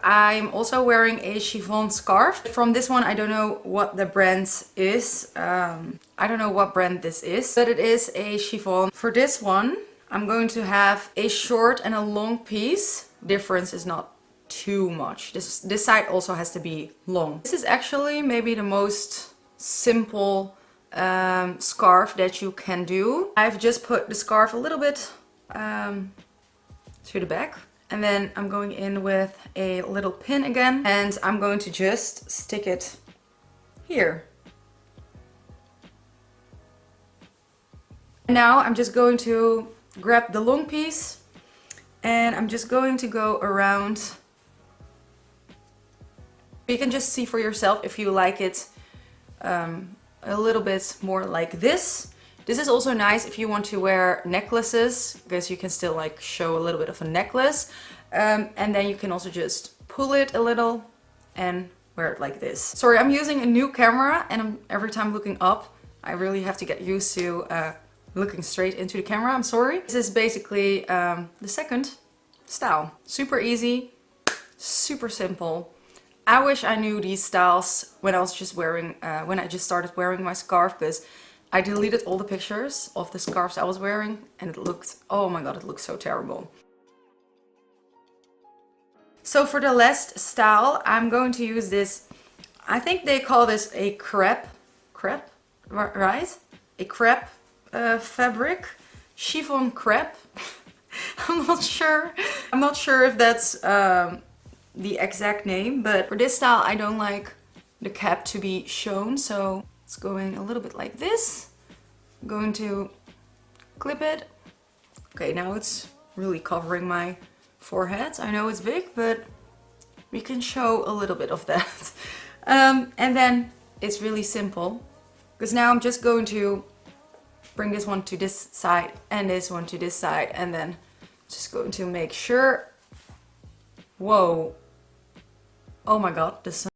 I'm also wearing a chiffon scarf. From this one, I don't know what the brand is. I don't know what brand this is, but it is a chiffon. For this one, I'm going to have a short and a long piece. Difference is not too much. This side also has to be long. This is actually maybe the most simple scarf that you can do. I've just put the scarf a little bit to the back. And then I'm going in with a little pin again. And I'm going to just stick it here. Now I'm just going to grab the long piece. And I'm just going to go around. You can just see for yourself if you like it a little bit more like this. This is also nice if you want to wear necklaces, because you can still like show a little bit of a necklace. And then you can also just pull it a little and wear it like this. Sorry, I'm using a new camera and every time looking up, I really have to get used to looking straight into the camera. I'm sorry. This is basically the second style. Super easy, super simple. I wish I knew these styles when I was just wearing, when I just started wearing my scarf, because I deleted all the pictures of the scarves I was wearing and it looked, oh my god, it looked so terrible. So for the last style, I'm going to use this, I think they call this a crepe, right? A crepe fabric, chiffon crepe. I'm not sure if that's the exact name, but for this style I don't like the cap to be shown, so it's going a little bit like this. I'm going to clip it. Okay, now it's really covering my forehead. I know it's big, but we can show a little bit of that. And then it's really simple, because now I'm just going to bring this one to this side and this one to this side, and then just going to make sure. Whoa. Oh my god, the sun.